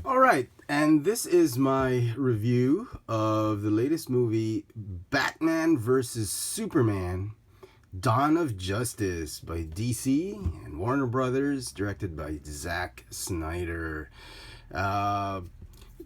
All right, and this is my review of the latest movie, Batman vs. Superman Dawn of Justice by DC and Warner Brothers, directed by Zack Snyder. Uh,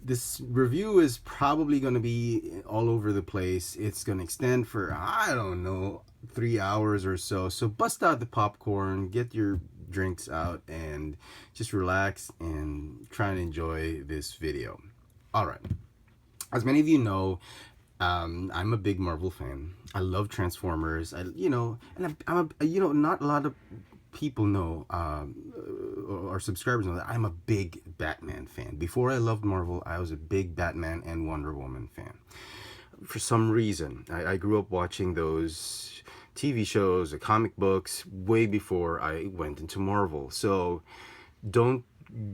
this review is probably going to be all over the place. It's going to extend for, I don't know, 3 hours or so. So bust out the popcorn, get your drinks out, and just relax and try and enjoy this video. All right. As many of you know, I'm a big Marvel fan. I love Transformers. Not a lot of people know, or subscribers know that I'm a big Batman fan. Before I loved Marvel, I was a big Batman and Wonder Woman fan. For some reason, I grew up watching those TV shows, the comic books, way before I went into Marvel. So don't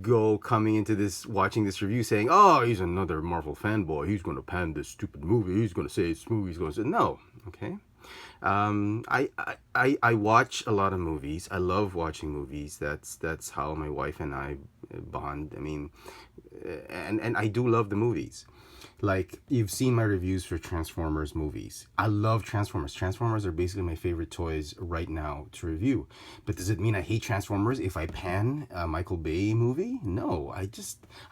go coming into this, watching this review saying, oh, he's another Marvel fanboy, he's going to pan this stupid movie, he's going to say it's movie, he's going to say no. Okay. I watch a lot of movies. I love watching movies. That's how my wife and I bond. I mean, and I do love the movies. Like, you've seen my reviews for Transformers movies. I love Transformers. Transformers are basically my favorite toys right now to review. But does it mean I hate Transformers if I pan a Michael Bay movie? No, I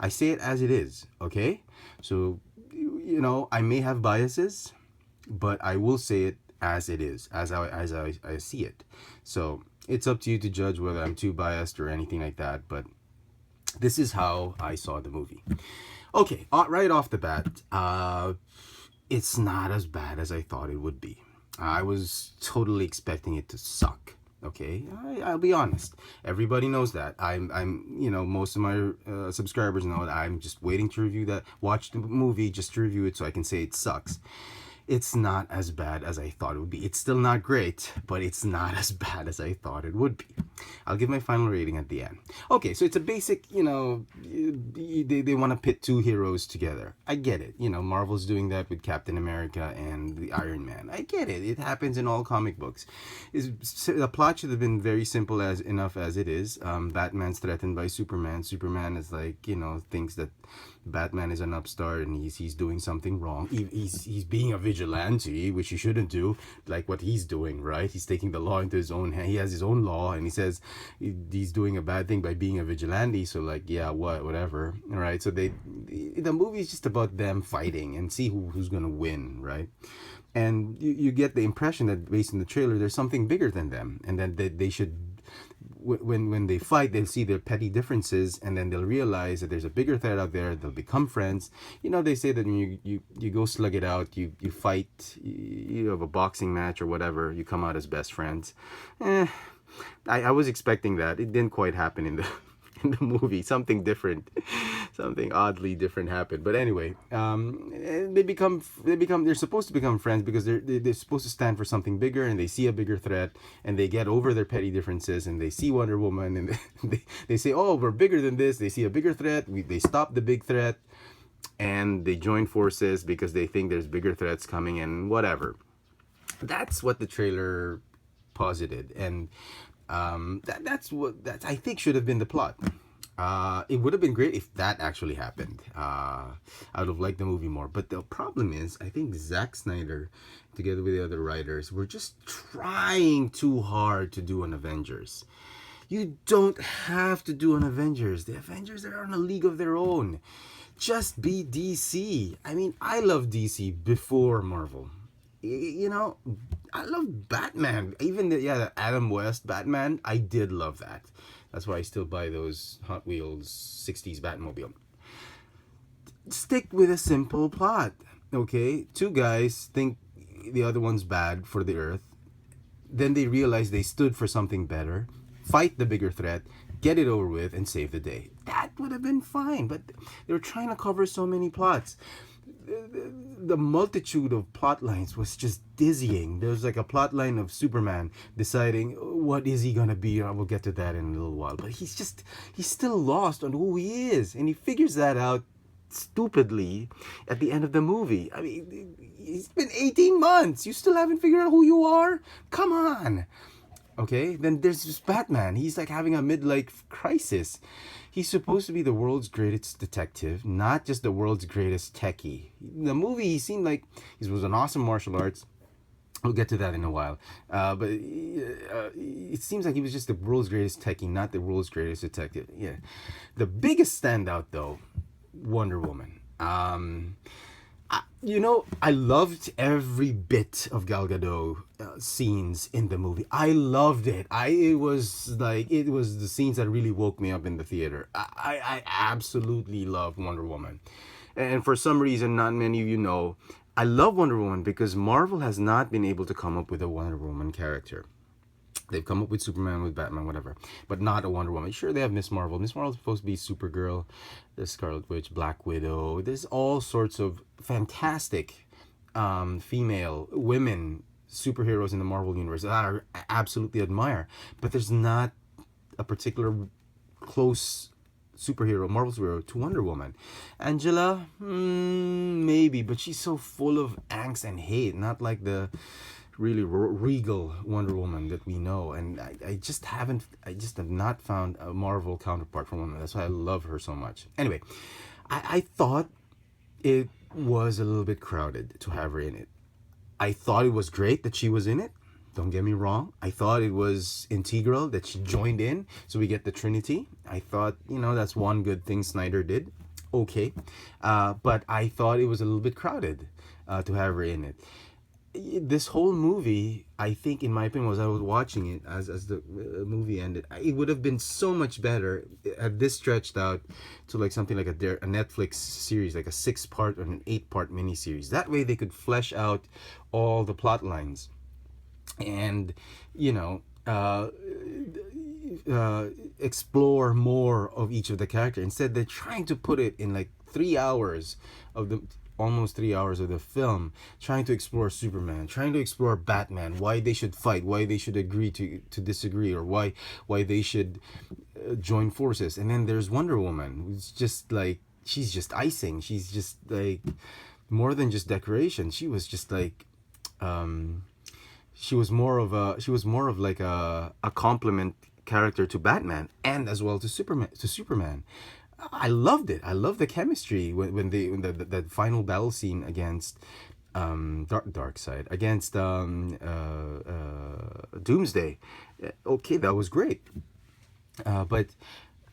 say it as it is, okay? So, I may have biases, but I will say it as it is, as I see it. So, it's up to you to judge whether I'm too biased or anything like that, but this is how I saw the movie. Okay, right off the bat, it's not as bad as I thought it would be. I was totally expecting it to suck. Okay, I'll be honest. Everybody knows that. Most of my subscribers know that I'm just waiting to watch the movie just to review it so I can say it sucks. It's not as bad as I thought it would be. It's still not great, but it's not as bad as I thought it would be. I'll give my final rating at the end. Okay, so it's a basic, they want to pit two heroes together. I get it. Marvel's doing that with Captain America and the Iron Man. I get it. It happens in all comic books. The plot should have been very simple enough as it is. Batman's threatened by Superman. Superman is thinks that Batman is an upstart and he's doing something wrong. He's being a vigilante, which he shouldn't do, like what he's doing, right? He's taking the law into his own hand. He has his own law, and he says he's doing a bad thing by being a vigilante. So whatever, right? So the movie is just about them fighting and see who's gonna win, right? And you get the impression that based on the trailer, there's something bigger than them, and then they should. When they fight, they'll see their petty differences, and then they'll realize that there's a bigger threat out there. They'll become friends. They say that when you go slug it out, you fight, you have a boxing match or whatever, you come out as best friends. I was expecting that. It didn't quite happen in the in the movie. Something different, something oddly different happened. But anyway, they're supposed to become friends because they're supposed to stand for something bigger, and they see a bigger threat, and they get over their petty differences, and they see Wonder Woman, and they say, oh, we're bigger than this. They see a bigger threat. They stop the big threat, and they join forces because they think there's bigger threats coming, and whatever. That's what the trailer posited, and that's what I think should have been the plot. It would have been great if that actually happened. I would have liked the movie more. But the problem is, I think Zack Snyder, together with the other writers, were just trying too hard to do an Avengers. You don't have to do an Avengers. The Avengers are on a league of their own. Just be DC. I mean, I love DC before Marvel. I love Batman. Even the Adam West Batman, I did love that. That's why I still buy those Hot Wheels 60s Batmobile. Stick with a simple plot, okay? Two guys think the other one's bad for the Earth. Then they realize they stood for something better, fight the bigger threat, get it over with, and save the day. That would have been fine, but they were trying to cover so many plots. The multitude of plot lines was just dizzying. There's like a plot line of Superman deciding what is he gonna be. I will get to that in a little while, but he's still lost on who he is, and he figures that out stupidly at the end of the movie. I mean, it's been 18 months. You still haven't figured out who you are? Come on. Okay, then there's just Batman. He's like having a midlife crisis. He's supposed to be the world's greatest detective, not just the world's greatest techie. In the movie, he seemed like he was an awesome martial arts. We'll get to that in a while. But it seems like he was just the world's greatest techie, not the world's greatest detective. Yeah. The biggest standout, though, Wonder Woman. I loved every bit of Gal Gadot scenes in the movie. I loved it. It was the scenes that really woke me up in the theater. I absolutely love Wonder Woman, and for some reason, not many of you know, I love Wonder Woman because Marvel has not been able to come up with a Wonder Woman character. They've come up with Superman, with Batman, whatever, but not a Wonder Woman. Sure, they have Miss Marvel. Miss Marvel's supposed to be Supergirl, the Scarlet Witch, Black Widow. There's all sorts of fantastic female, women superheroes in the Marvel universe that I absolutely admire. But there's not a particular close superhero, Marvel superhero, to Wonder Woman. Angela, maybe, but she's so full of angst and hate, not like the really regal Wonder Woman that we know. And I just have not found a Marvel counterpart for Wonder Woman. That's why I love her so much. Anyway, I thought it was a little bit crowded to have her in it. I thought it was great that she was in it. Don't get me wrong. I thought it was integral that she joined in, so we get the Trinity. I thought, that's one good thing Snyder did. Okay. But I thought it was a little bit crowded to have her in it. This whole movie, I think, in my opinion, was I was watching it as the movie ended, it would have been so much better had this stretched out to like something like a Netflix series, like a 6-part or an 8-part miniseries. That way they could flesh out all the plot lines and explore more of each of the characters. Instead, they're trying to put it in like 3 hours of the almost 3 hours of the film, trying to explore Superman, trying to explore Batman, why they should fight, why they should agree to disagree, or why they should join forces. And then there's Wonder Woman, who's just like, she's just icing. She's just like more than just decoration. She was just like she was more of like a complement character to Batman and as well to Superman. I loved it. I loved the chemistry when the final battle scene against Dark Side, against Doomsday. Okay, that was great. But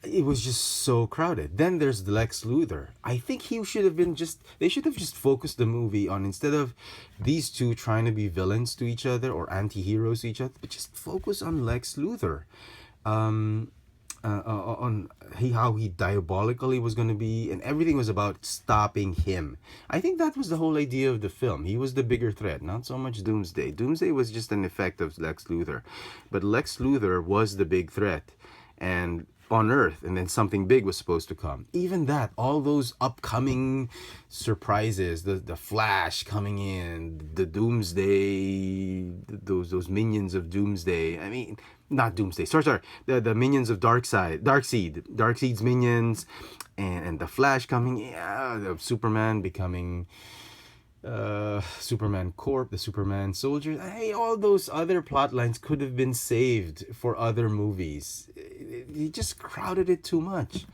it was just so crowded. Then there's the Lex Luthor. I think he should have been they should have just focused the movie on, instead of these two trying to be villains to each other or anti-heroes to each other, but just focus on Lex Luthor. On how he diabolically was going to be, and everything was about stopping him. I think that was the whole idea of the film. He was the bigger threat, not so much Doomsday. Doomsday was just an effect of Lex Luthor, but Lex Luthor was the big threat, and on Earth, and then something big was supposed to come. Even that, all those upcoming surprises, the Flash coming in, the Doomsday, those minions of Doomsday. I mean, not Doomsday. Sorry. The minions of Darkseid's minions, and the Flash coming. Yeah, the Superman becoming Superman Corp, the Superman soldiers. Hey, all those other plot lines could have been saved for other movies. He just crowded it too much.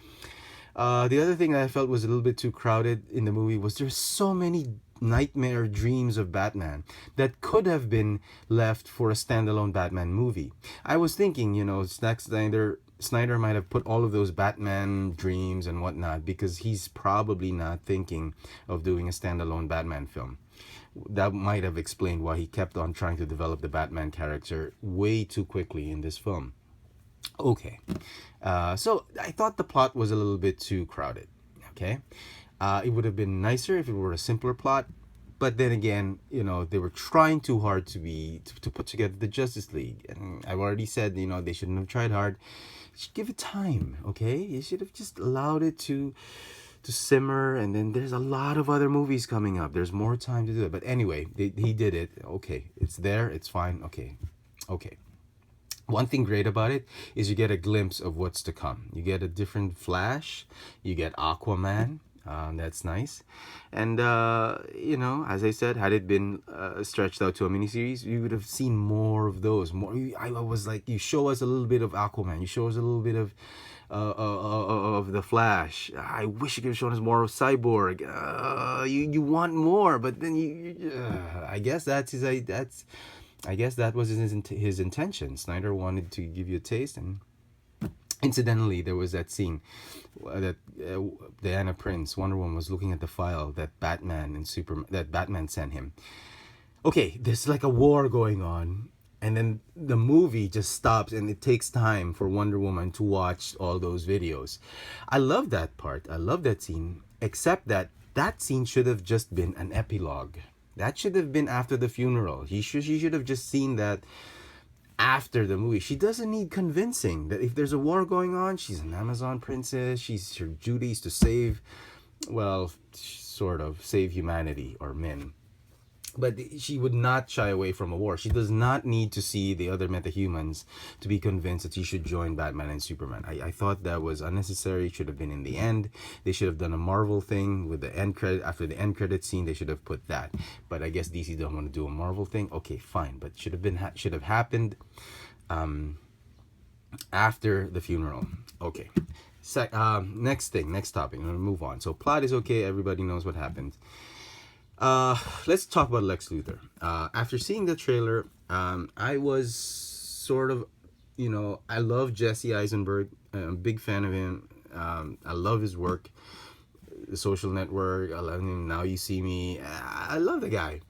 The other thing that I felt was a little bit too crowded in the movie was there's so many nightmare dreams of Batman that could have been left for a standalone Batman movie. I was thinking, Zack Snyder might have put all of those Batman dreams and whatnot because he's probably not thinking of doing a standalone Batman film. That might have explained why he kept on trying to develop the Batman character way too quickly in this film. Okay. So I thought the plot was a little bit too crowded. Okay. It would have been nicer if it were a simpler plot. But then again, they were trying too hard to put together the Justice League. And I've already said, they shouldn't have tried hard. You should give it time, okay? You should have just allowed it to simmer. And then there's a lot of other movies coming up. There's more time to do it. But anyway, he did it. Okay, it's there. It's fine. Okay. One thing great about it is you get a glimpse of what's to come. You get a different Flash. You get Aquaman. That's nice. And, as I said, had it been stretched out to a miniseries, you would have seen more of those. More, I was like, you show us a little bit of Aquaman, you show us a little bit of the Flash. I wish you could have shown us more of Cyborg. You want more, but then I guess I guess that was his intention. Snyder wanted to give you a taste, and incidentally, there was that scene that Diana Prince, Wonder Woman, was looking at the file that Batman sent him. Okay, there's like a war going on, and then the movie just stops, and it takes time for Wonder Woman to watch all those videos. I love that part. I love that scene, except that scene should have just been an epilogue. That should have been after the funeral. She should have just seen that after the movie. She doesn't need convincing that if there's a war going on, she's an Amazon princess. Her duty is to save, well, sort of save humanity or men. But she would not shy away from a war. She does not need to see the other metahumans to be convinced that she should join Batman and Superman. I thought that was unnecessary. It should have been in the end. They should have done a Marvel thing with the end credit. After the end credit scene, they should have put that. But I guess DC don't want to do a Marvel thing. Okay, fine. But should have happened after the funeral. Okay. Next topic. I'm gonna move on. So plot is okay. Everybody knows what happened. Let's talk about Lex Luthor. After seeing the trailer, I was sort of, I love Jesse Eisenberg. I'm a big fan of him. I love his work. The Social Network. I love him. Now You See Me. I love the guy.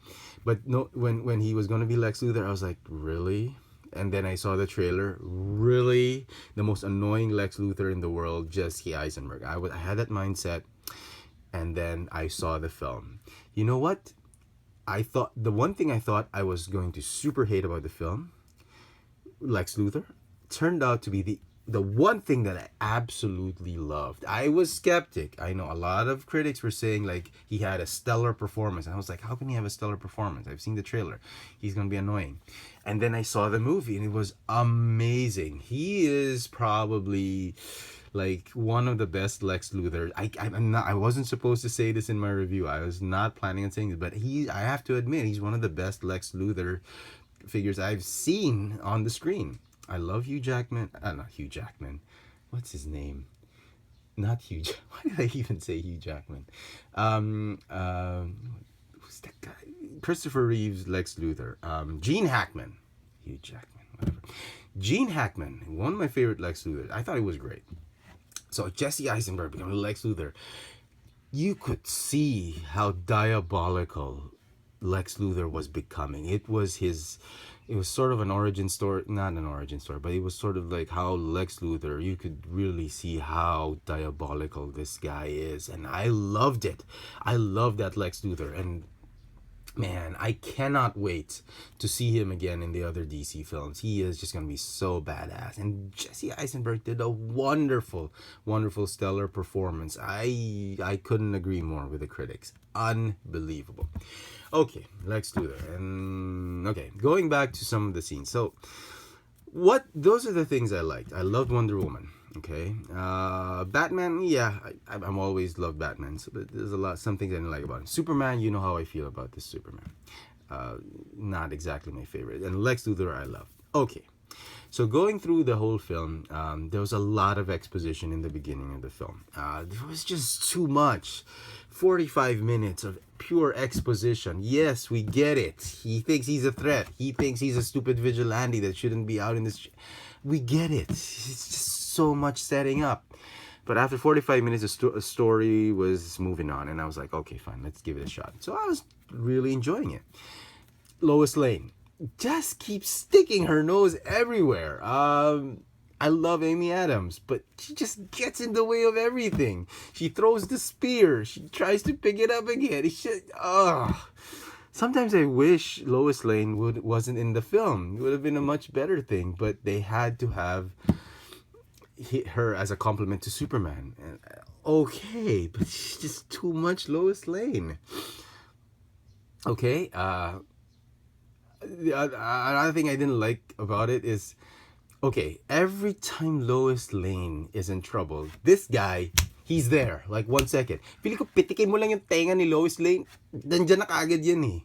But no, when he was going to be Lex Luthor, I was like, really? And then I saw the trailer. Really? The most annoying Lex Luthor in the world, Jesse Eisenberg. I had that mindset. And then I saw the film. You know what? The one thing I thought I was going to super hate about the film, Lex Luthor, turned out to be the one thing that I absolutely loved. I was skeptic. I know a lot of critics were saying like he had a stellar performance. And I was like, how can he have a stellar performance? I've seen the trailer. He's going to be annoying. And then I saw the movie and it was amazing. He is probably like one of the best Lex Luthor. I wasn't supposed to say this in my review. I was not planning on saying this, but I have to admit, he's one of the best Lex Luthor figures I've seen on the screen. I love Hugh Jackman. Not Hugh Jackman. What's his name? Not Hugh. Why did I even say Hugh Jackman? Who's that guy? Christopher Reeve's Lex Luthor. Gene Hackman. Hugh Jackman. Whatever. Gene Hackman. One of my favorite Lex Luthor. I thought he was great. So Jesse Eisenberg becoming Lex Luthor, you could see how diabolical Lex Luthor was becoming. It was sort of an origin story, not an origin story, but it was sort of like how Lex Luthor, you could really see how diabolical this guy is. And I loved it. I love that Lex Luthor. And man, I cannot wait to see him again in the other DC films. He is just going to be so badass. And Jesse Eisenberg did a wonderful, wonderful, stellar performance. I couldn't agree more with the critics. Unbelievable. Okay, Lex Luthor. And okay, going back to some of the scenes. So, those are the things I liked. I loved Wonder Woman. Okay, Batman, yeah, I'm always loved Batman, but there's some things I didn't like about him. Superman, you know how I feel about this Superman. Not exactly my favorite. And Lex Luthor, I love. Okay, so going through the whole film, there was a lot of exposition in the beginning of the film. There was just too much. 45 minutes of pure exposition. Yes, we get it. He thinks he's a threat. He thinks he's a stupid vigilante that shouldn't be out in this. We get it. It's just so much setting up. But after 45 minutes, the story was moving on. And I was like, okay, fine, let's give it a shot. So I was really enjoying it. Lois Lane just keeps sticking her nose everywhere. I love Amy Adams, but she just gets in the way of everything. She throws the spear. She tries to pick it up again. Sometimes I wish Lois Lane wasn't in the film. It would have been a much better thing, but they had to have her as a compliment to Superman. Okay, but she's just too much Lois Lane. Okay, another thing I didn't like about it is, okay, every time Lois Lane is in trouble, this guy He's there, like 1 second. Pili ko, pitikin mo lang yung tenga ni Lois Lane, nandyan na kaagad yan eh.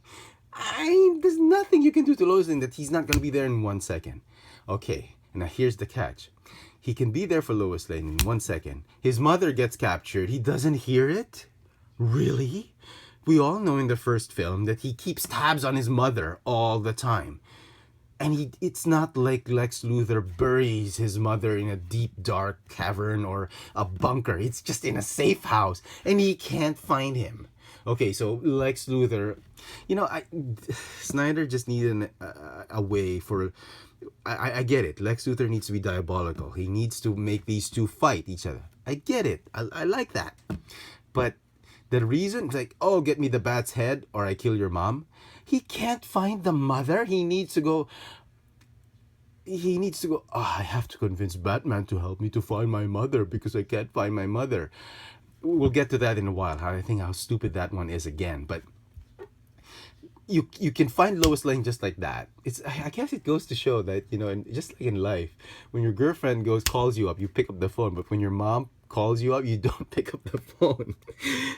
There's nothing you can do to Lois Lane that he's not gonna be there in 1 second. Okay, now here's the catch. He can be there for Lois Lane in 1 second. His mother gets captured. He doesn't hear it? Really? We all know in the first film that he keeps tabs on his mother all the time. And it's not like Lex Luthor buries his mother in a deep, dark cavern or a bunker. It's just in a safe house, and he can't find him. Okay, so Lex Luthor, Snyder just needed a way for... I get it. Lex Luthor needs to be diabolical. He needs to make these two fight each other. I get it. I like that. But the reason, it's like, oh, get me the bat's head or I kill your mom. He can't find the mother. He needs to go, I have to convince Batman to help me to find my mother because I can't find my mother. We'll get to that in a while. I think how stupid that one is again. But you can find Lois Lane just like that. I guess it goes to show that, just like in life, when your girlfriend calls you up, you pick up the phone. But when your mom calls you up, you don't pick up the phone.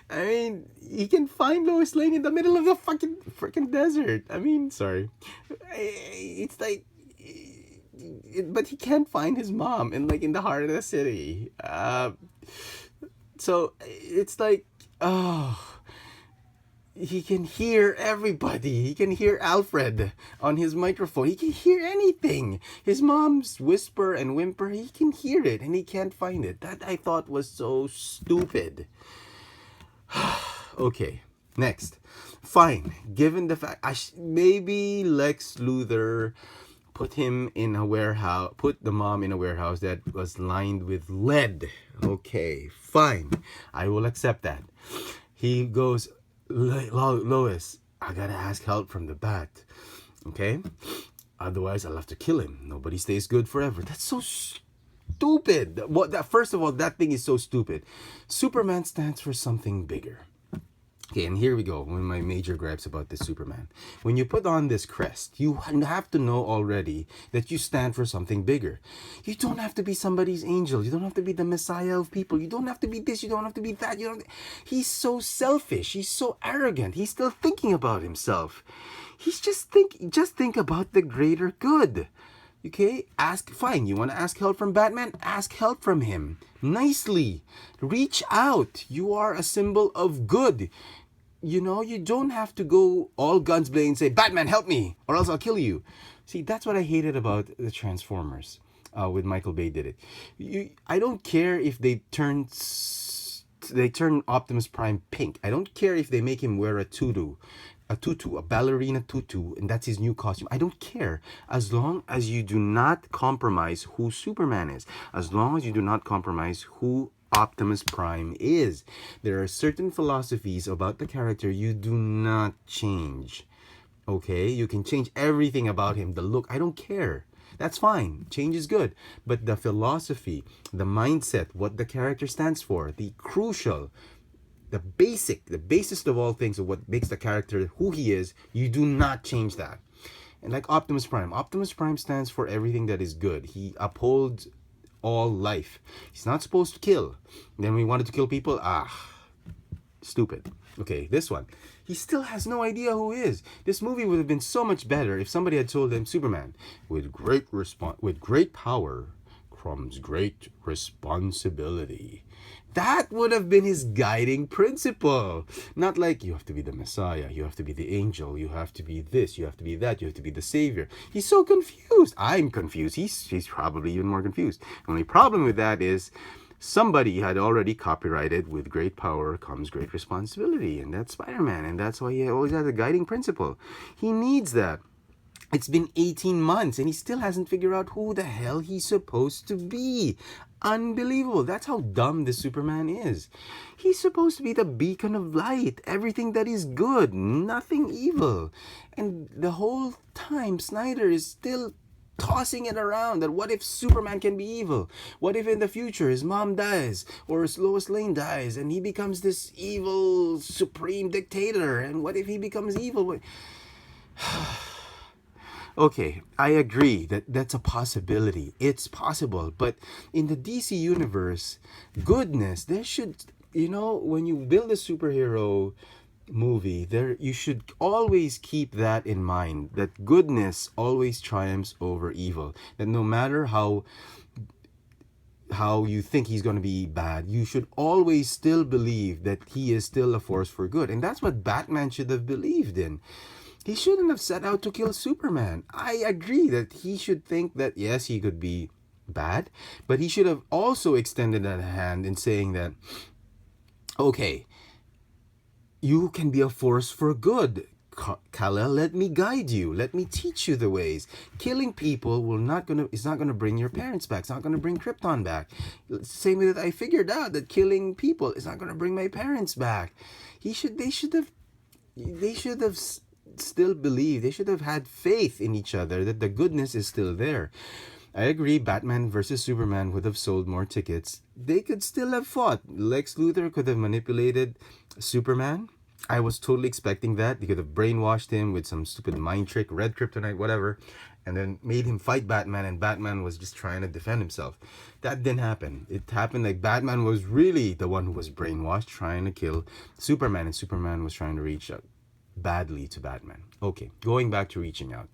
I mean, you can find Lois Lane in the middle of the freaking desert. I mean, sorry. It's like, but he can't find his mom in the heart of the city. So it's like, he can hear everybody. He can hear Alfred on his microphone. He can hear anything. His mom's whisper and whimper, he can hear it and he can't find it. That I thought was so stupid. Okay, next. Fine, given the fact, maybe Lex Luthor put the mom in a warehouse that was lined with lead. Okay, fine. I will accept that. He goes, Lois, I gotta ask help from the Bat. Okay? Otherwise, I'll have to kill him. Nobody stays good forever. That's so stupid. First of all, that thing is so stupid. Superman stands for something bigger. Okay, and here we go. One of my major gripes about this Superman. When you put on this crest, you have to know already that you stand for something bigger. You don't have to be somebody's angel. You don't have to be the messiah of people. You don't have to be this. You don't have to be that. He's so selfish. He's so arrogant. He's still thinking about himself. He's just think about the greater good. Okay, fine, you want to ask help from Batman? Ask help from him. Nicely. Reach out. You are a symbol of good. You don't have to go all guns blazing and say, Batman, help me, or else I'll kill you. See, that's what I hated about the Transformers. With Michael Bay did it. I don't care if they turn Optimus Prime pink. I don't care if they make him wear a ballerina tutu, and that's his new costume. I don't care. As long as you do not compromise who Superman is. As long as you do not compromise who Optimus Prime is. There are certain philosophies about the character you do not change. Okay? You can change everything about him. The look, I don't care. That's fine. Change is good. But the philosophy, the mindset, what the character stands for, the basis of all things of what makes the character who he is, you do not change that. And like Optimus Prime stands for everything that is good. He upholds all life. He's not supposed to kill. Then we wanted to kill people. Stupid. Okay, this one. He still has no idea who he is. This movie would have been so much better if somebody had told him, Superman, with great power comes great responsibility. That would have been his guiding principle. Not like, you have to be the Messiah, you have to be the angel, you have to be this, you have to be that, you have to be the savior. He's so confused. I'm confused. He's probably even more confused. The only problem with that is somebody had already copyrighted, with great power comes great responsibility. And that's Spider-Man. And that's why he always has a guiding principle. He needs that. It's been 18 months and he still hasn't figured out who the hell he's supposed to be. Unbelievable. That's how dumb this Superman is. He's supposed to be the beacon of light. Everything that is good, nothing evil. And the whole time Snyder is still tossing it around that what if Superman can be evil? What if in the future his mom dies or Lois Lane dies and he becomes this evil supreme dictator? And what if he becomes evil? Okay, I agree that that's a possibility. It's possible, but in the DC universe, goodness, there should, when you build a superhero movie, there you should always keep that in mind, that goodness always triumphs over evil. That no matter how you think he's going to be bad, you should always still believe that he is still a force for good. And that's what Batman should have believed in. He shouldn't have set out to kill Superman. I agree that he should think that, yes, he could be bad, but he should have also extended that hand in saying that, okay, you can be a force for good. Kal-El, let me guide you. Let me teach you the ways. Killing people is not gonna bring your parents back. It's not gonna bring Krypton back. Same way that I figured out that killing people is not gonna bring my parents back. They should have still believed. They should have had faith in each other that the goodness is still there. I agree, Batman versus Superman would have sold more tickets. They could still have fought. Lex Luthor could have manipulated Superman. I was totally expecting that. They could have brainwashed him with some stupid mind trick, red kryptonite, whatever, and then made him fight Batman, and Batman was just trying to defend himself. That didn't happen. It happened like Batman was really the one who was brainwashed, trying to kill Superman, and Superman was trying to reach out badly to Batman. Okay, going back to reaching out.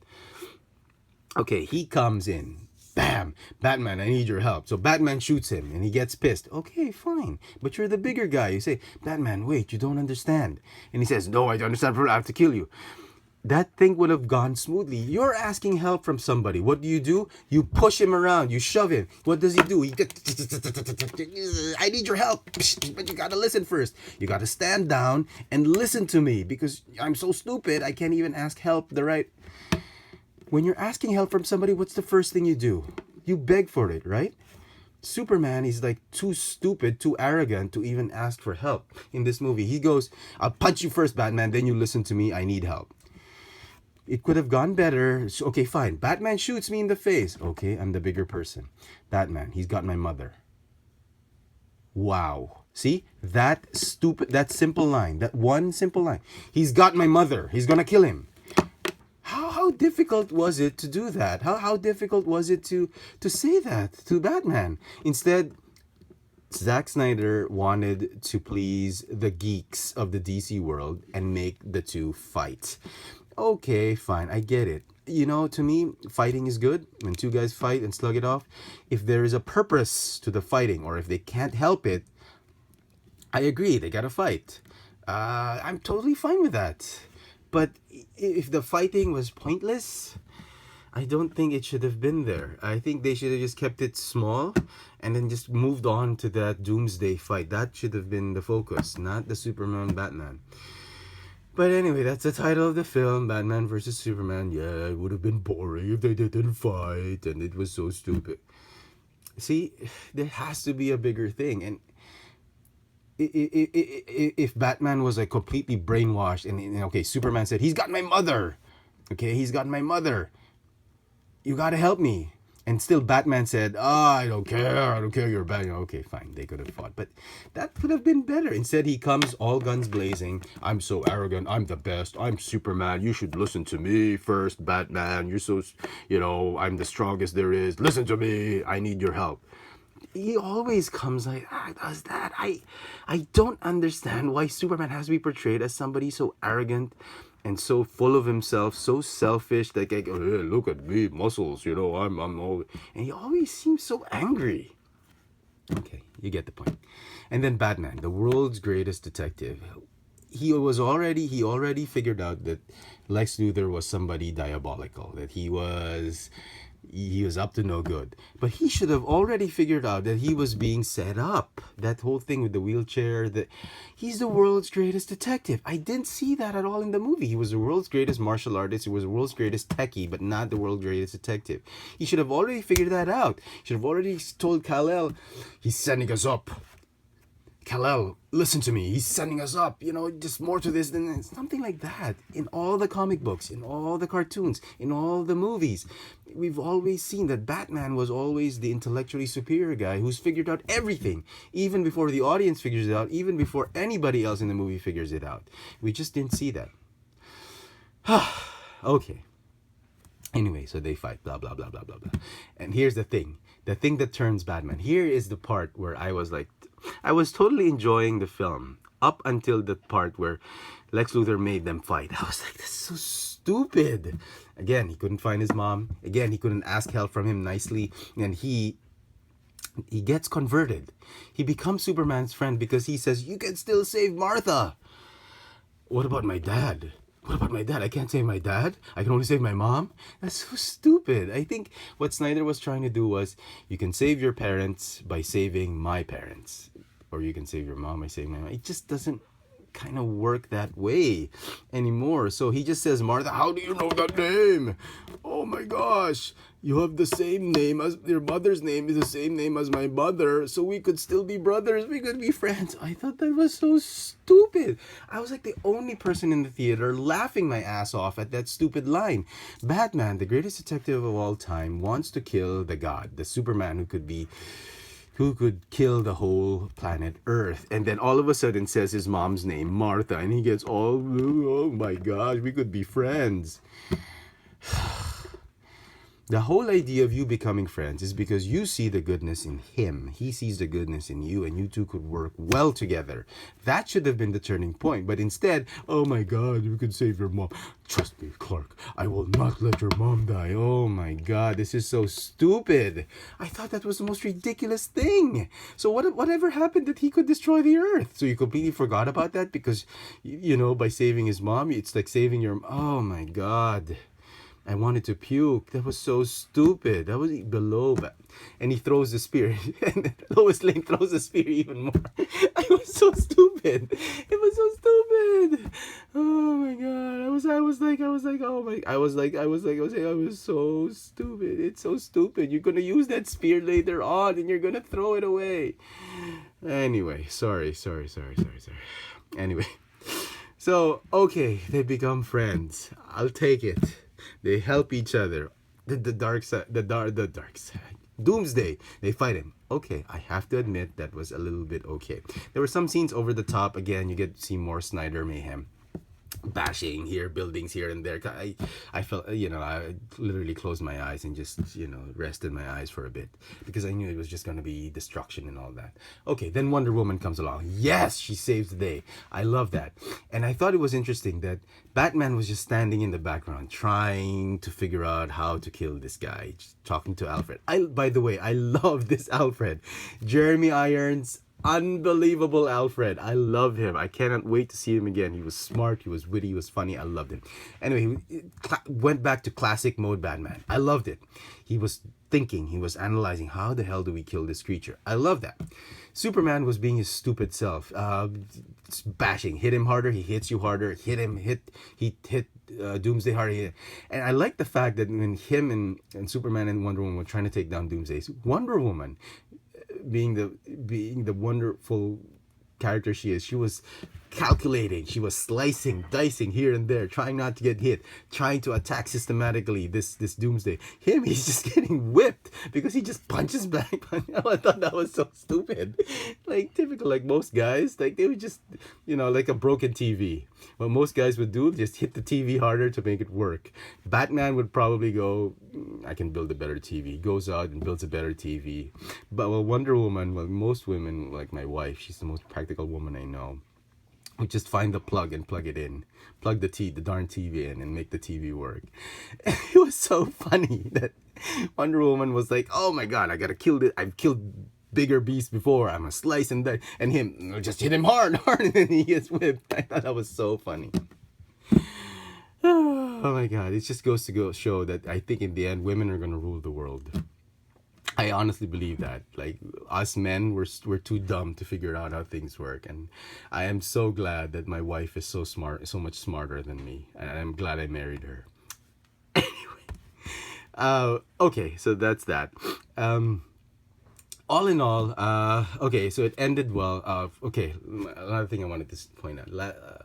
Okay, he comes in. Bam! Batman, I need your help. So Batman shoots him and he gets pissed. Okay, fine. But you're the bigger guy. You say, Batman, wait, you don't understand. And he says, no, I don't understand. I have to kill you. That thing would have gone smoothly. You're asking help from somebody. What do? You push him around. You shove him. What does he do? I need your help. But you got to listen first. You got to stand down and listen to me because I'm so stupid. I can't even ask help the right... When you're asking help from somebody, what's the first thing you do? You beg for it, right? Superman is like too stupid, too arrogant to even ask for help in this movie. He goes, I'll punch you first, Batman, then you listen to me, I need help. It could have gone better. Okay, fine. Batman shoots me in the face. Okay, I'm the bigger person. Batman, he's got my mother. Wow. See? That simple line, that one simple line. He's got my mother. He's gonna kill him. How difficult was it to do that? How difficult was it to say that to Batman? Instead, Zack Snyder wanted to please the geeks of the DC world and make the two fight. Okay, fine, I get it. To me, fighting is good. When two guys fight and slug it off, if there is a purpose to the fighting or if they can't help it, I agree, they gotta fight. I'm totally fine with that. But if the fighting was pointless, I don't think it should have been there. I think they should have just kept it small and then just moved on to that Doomsday fight. That should have been the focus, not the Superman Batman. But anyway, that's the title of the film, Batman versus Superman. Yeah, it would have been boring if they didn't fight and it was so stupid. See, there has to be a bigger thing. And if Batman was like completely brainwashed and okay, Superman said, he's got my mother. Okay, he's got my mother. You gotta help me. And still Batman said, I don't care, you're bad. Okay, fine, they could have fought. But that could have been better. Instead, he comes all guns blazing. I'm so arrogant, I'm the best, I'm Superman. You should listen to me first, Batman. You're so, I'm the strongest there is. Listen to me, I need your help. He always comes like does that. I don't understand why Superman has to be portrayed as somebody so arrogant and so full of himself, so selfish. Like hey, look at me, muscles. I'm all. And he always seems so angry. Okay, you get the point. And then Batman, the world's greatest detective. He already figured out that Lex Luthor was somebody diabolical. That he was up to no good. But he should have already figured out that he was being set up. That whole thing with the wheelchair, that he's the world's greatest detective. I didn't see that at all in the movie. He was the world's greatest martial artist. He was the world's greatest techie, but not the world's greatest detective. He should have already figured that out. He should have already told Kal-El, he's sending us up. Kal-El, listen to me. He's sending us up. Just more to this than something like that. In all the comic books, in all the cartoons, in all the movies, we've always seen that Batman was always the intellectually superior guy who's figured out everything, even before the audience figures it out, even before anybody else in the movie figures it out. We just didn't see that. Okay. Anyway, so they fight, blah blah blah blah blah blah. And here's the thing that turns Batman. Here is the part where I was like, I was totally enjoying the film up until the part where Lex Luthor made them fight. I was like, that's so stupid. Again, he couldn't find his mom. Again, he couldn't ask help from him nicely, and he gets converted. He becomes Superman's friend because he says, "You can still save Martha." What about my dad? What about my dad? I can't save my dad. I can only save my mom. That's so stupid. I think what Snyder was trying to do was, you can save your parents by saving my parents, or you can save your mom by saving my mom. It just doesn't kind of work that way anymore. So he just says, Martha, how do you know that name? Oh my gosh, you have the same name as your mother's name is the same name as my mother, so we could still be brothers, we could be friends. I thought that was so stupid. I was like the only person in the theater laughing my ass off at that stupid line. Batman, the greatest detective of all time, wants to kill the god, the Superman who could kill the whole planet Earth, and then all of a sudden says his mom's name, Martha, and he gets all, oh my gosh, we could be friends. The whole idea of you becoming friends is because you see the goodness in him. He sees the goodness in you, and you two could work well together. That should have been the turning point. But instead, oh my God, you could save your mom. Trust me, Clark, I will not let your mom die. Oh my God, this is so stupid. I thought that was the most ridiculous thing. So whatever happened that he could destroy the Earth? So you completely forgot about that because, by saving his mom, it's like saving your... Oh my God. I wanted to puke. That was so stupid. That was below. And he throws the spear. And Lois Lane throws the spear even more. I was so stupid. It was so stupid. Oh my God. I was so stupid. It's so stupid. You're going to use that spear later on and you're going to throw it away. Anyway, sorry. Anyway. So, okay, they become friends. I'll take it. They help each other. The dark side, the dark side. Doomsday. They fight him. Okay, I have to admit that was a little bit okay. There were some scenes over the top. Again, you get to see more Snyder mayhem. Bashing here, buildings here and there. I felt, I literally closed my eyes and just, rested my eyes for a bit because I knew it was just going to be destruction and all that. Okay, then Wonder Woman comes along. Yes, she saves the day. I love that. And I thought it was interesting that Batman was just standing in the background trying to figure out how to kill this guy, just talking to Alfred. By the way, I love this Alfred. Jeremy Irons, unbelievable Alfred. I love him. I cannot wait to see him again. He was smart, he was witty, he was funny. I loved him. Anyway, he went back to classic mode Batman. I loved it. He was thinking, he was analyzing, how the hell do we kill this creature? I love that. Superman was being his stupid self. Bashing. Hit him harder, he hits you harder. He hit Doomsday harder. And I like the fact that when him and Superman and Wonder Woman were trying to take down Doomsday, Wonder Woman, being the wonderful character she is, she was calculating, she was slicing, dicing here and there, trying not to get hit, trying to attack systematically this Doomsday. He's just getting whipped because he just punches back. I thought that was so stupid. Like typical, like most guys, like they would just, like a broken TV. What most guys would do, just hit the TV harder to make it work. Batman would probably go, I can build a better TV. Goes out and builds a better TV. But Wonder Woman, most women, like my wife, she's the most practical woman I know. We just find the plug and plug it in. Plug the darn TV in and make the TV work. It was so funny that Wonder Woman was like, oh my God, I gotta kill this. I've killed bigger beasts before. I'm a slice and die. And him, just hit him hard, and then he gets whipped. I thought that was so funny. Oh my God, it just goes to go show that I think in the end, women are gonna rule the world. I honestly believe that. Like, us men, we're too dumb to figure out how things work. And I am so glad that my wife is so smart, so much smarter than me. And I'm glad I married her. Anyway. Okay, so that's that. All in all, okay, so it ended well. Okay, another thing I wanted to point out.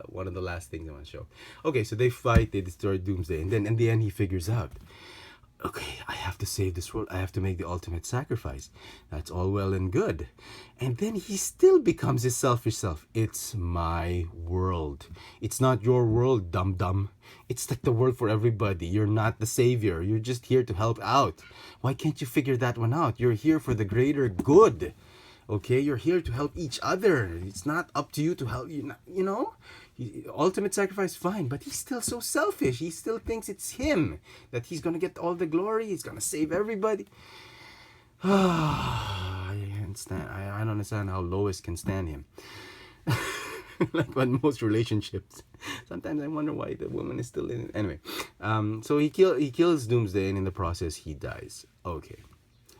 One of the last things I want to show. Okay, so they fight, they destroy Doomsday. And then in the end, he figures out, okay, I have to save this world. I have to make the ultimate sacrifice. That's all well and good. And then he still becomes his selfish self. It's my world. It's not your world, dum dum. It's like the world for everybody. You're not the savior. You're just here to help out. Why can't you figure that one out? You're here for the greater good. Okay, you're here to help each other. It's not up to you to help you. You know, ultimate sacrifice, fine, but he's still so selfish. He still thinks it's him, that he's gonna get all the glory. He's gonna save everybody. I can't stand. I don't understand how Lois can stand him. Like on most relationships, sometimes I wonder why the woman is still in it. Anyway, so he kills Doomsday, and in the process he dies. Okay.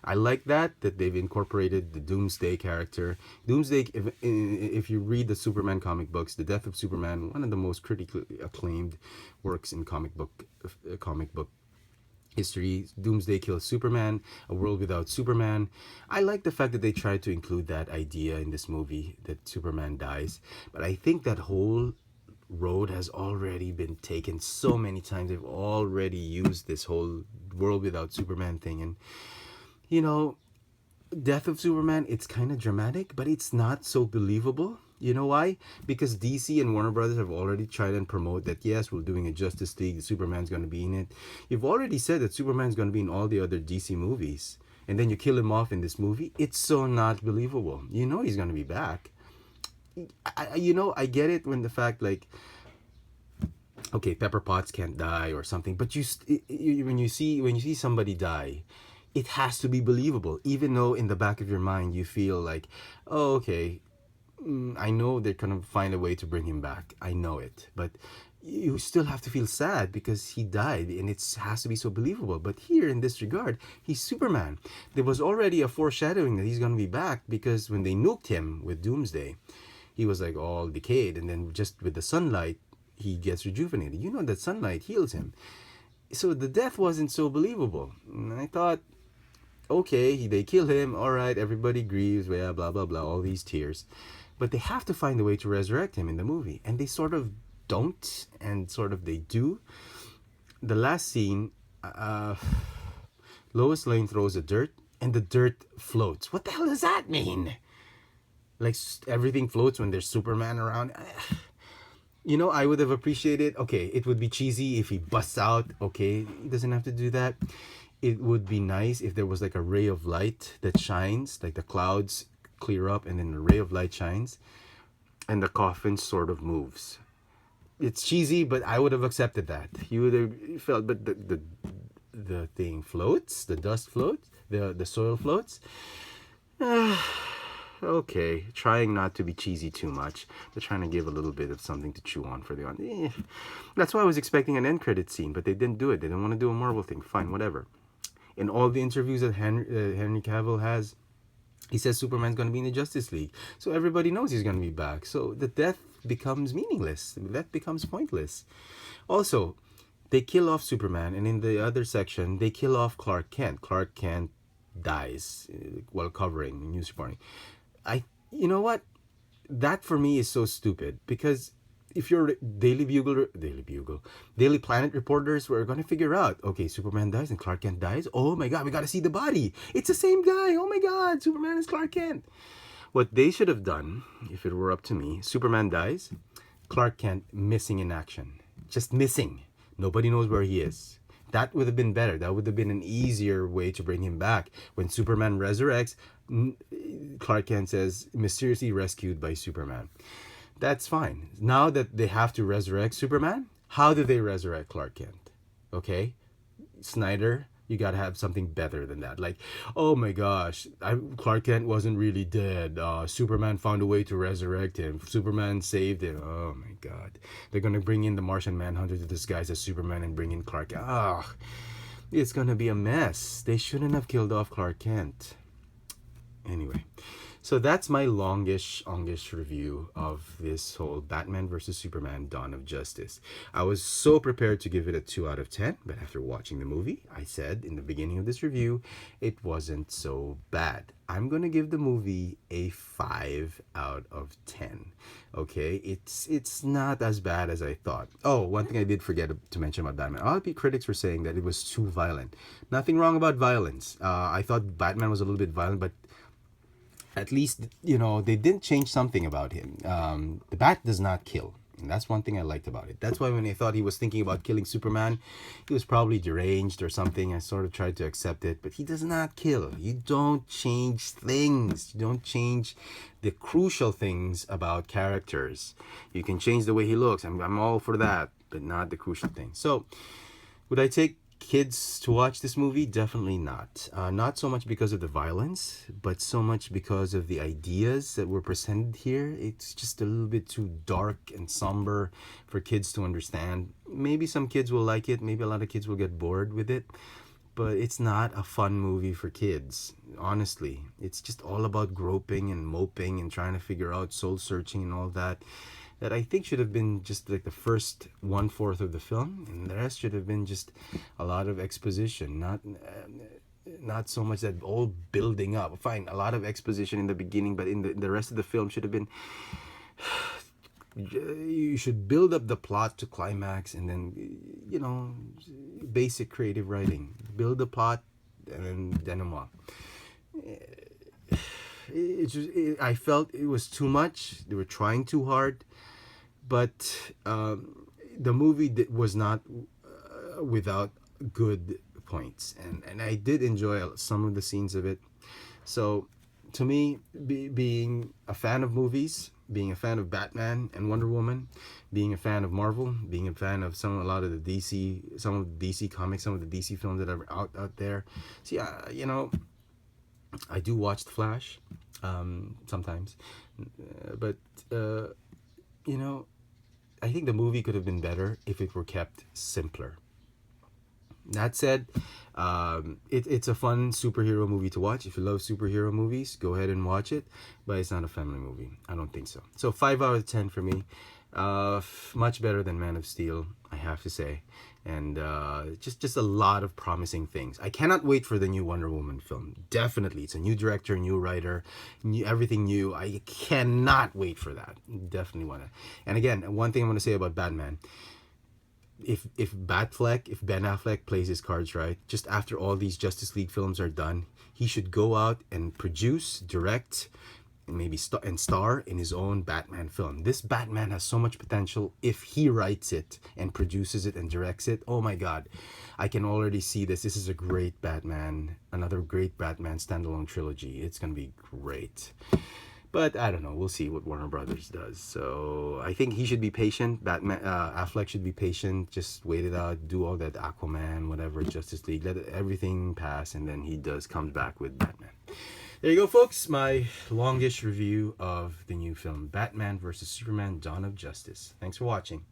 I like that they've incorporated the Doomsday character. Doomsday, if you read the Superman comic books, The Death of Superman, one of the most critically acclaimed works in comic book history. Doomsday kills Superman, a world without Superman. I like the fact that they tried to include that idea in this movie, that Superman dies. But I think that whole road has already been taken so many times. They've already used this whole world without Superman thing, and you know, Death of Superman, it's kind of dramatic, but it's not so believable. You know why? Because DC and Warner Brothers have already tried and promote that, yes, we're doing a Justice League, Superman's going to be in it. You've already said that Superman's going to be in all the other DC movies, and then you kill him off in this movie. It's so not believable. You know he's going to be back. I get it when the fact, like, okay, Pepper Potts can't die or something, but when you see somebody die, it has to be believable, even though in the back of your mind you feel like, oh, okay, I know they're gonna find a way to bring him back. I know it, but you still have to feel sad because he died, and it has to be so believable. But here, in this regard, he's Superman. There was already a foreshadowing that he's gonna be back, because when they nuked him with Doomsday, he was like all decayed, and then just with the sunlight, he gets rejuvenated. You know that sunlight heals him. So the death wasn't so believable. And I thought, okay, they kill him, all right, everybody grieves, blah, blah, blah, blah, all these tears. But they have to find a way to resurrect him in the movie. And they sort of don't, and sort of they do. The last scene, Lois Lane throws a dirt, and the dirt floats. What the hell does that mean? Like, everything floats when there's Superman around. You know, I would have appreciated, okay, it would be cheesy if he busts out. Okay, he doesn't have to do that. It would be nice if there was like a ray of light that shines, like the clouds clear up and then a ray of light shines and the coffin sort of moves. It's cheesy, but I would have accepted that. You would have felt, but the thing floats, the dust floats, the soil floats. Okay, trying not to be cheesy too much. They're trying to give a little bit of something to chew on for the audience. That's why I was expecting an end credit scene, but they didn't do it. They didn't want to do a Marvel thing. Fine, whatever. In all the interviews that Henry Cavill has, he says Superman's going to be in the Justice League. So everybody knows he's going to be back. So the death becomes meaningless. The death becomes pointless. Also, they kill off Superman, and in the other section, they kill off Clark Kent. Clark Kent dies while covering news reporting. You know what? That for me is so stupid, because if you're Daily Planet reporters, we're gonna figure out, okay, Superman dies and Clark Kent dies. Oh my God, we gotta see the body. It's the same guy. Oh my God, Superman is Clark Kent. What they should have done, if it were up to me, Superman dies, Clark Kent missing in action, just missing. Nobody knows where he is. That would have been better. That would have been an easier way to bring him back. When Superman resurrects, Clark Kent says, mysteriously rescued by Superman. That's fine. Now that they have to resurrect Superman, how do they resurrect Clark Kent? Okay? Snyder, you gotta have something better than that. Like, oh my gosh, Clark Kent wasn't really dead. Superman found a way to resurrect him. Superman saved him. Oh my God. They're gonna bring in the Martian Manhunter to disguise as Superman and bring in Clark Kent. It's gonna be a mess. They shouldn't have killed off Clark Kent. Anyway, So that's my longish review of this whole Batman versus Superman Dawn of Justice. I was so prepared to give it a 2 out of 10, but after watching the movie, I said in the beginning of this review, it wasn't so bad. I'm going to give the movie a 5 out of 10. Okay, it's not as bad as I thought. Oh, one thing I did forget to mention about Batman. A lot of critics were saying that it was too violent. Nothing wrong about violence. I thought Batman was a little bit violent, but at least they didn't change something about him. The bat does not kill, and that's one thing I liked about it. That's why when I thought he was thinking about killing Superman, he was probably deranged or something. I sort of tried to accept it, but he does not kill. You don't change things. You don't change the crucial things about characters. You can change the way he looks. I'm all for that, but not the crucial thing. So would I take kids to watch this movie? Definitely not. Not so much because of the violence, but so much because of the ideas that were presented here. It's just a little bit too dark and somber for kids to understand. Maybe some kids will like it. Maybe a lot of kids will get bored with it. But it's not a fun movie for kids, honestly. It's just all about groping and moping and trying to figure out soul searching and all that. That I think should have been just like the first 1/4 of the film, and the rest should have been just a lot of exposition, not so much that all building up. Fine, a lot of exposition in the beginning, but in the rest of the film should have been. You should build up the plot to climax, and then basic creative writing. Build the plot, and then denouement. I felt it was too much. They were trying too hard. But the movie was not without good points, and I did enjoy some of the scenes of it. So to me, being a fan of movies, being a fan of Batman and Wonder Woman, being a fan of Marvel, being a fan of some of the DC comics, some of the DC films that are out there. See, I do watch The Flash sometimes, but I think the movie could have been better if it were kept simpler. That said, it's a fun superhero movie to watch. If you love superhero movies, go ahead and watch it. But it's not a family movie. I don't think so. So 5 out of 10 for me. Much better than Man of Steel, I have to say. And just a lot of promising things. I cannot wait for the new Wonder Woman film. Definitely. It's a new director, new writer, everything new. I cannot wait for that. Definitely want to. And again, one thing I want to say about Batman. If Ben Affleck plays his cards right, just after all these Justice League films are done, he should go out and produce, direct, and maybe star in his own Batman film. This Batman has so much potential if he writes it and produces it and directs it. Oh my God, I can already see this. This is a great Batman, another great Batman standalone trilogy. It's gonna be great. But I don't know. We'll see what Warner Brothers does. So I think he should be patient. Affleck should be patient. Just wait it out. Do all that Aquaman, whatever, Justice League. Let everything pass, and then he comes back with Batman. There you go, folks. My longish review of the new film Batman vs. Superman: Dawn of Justice. Thanks for watching.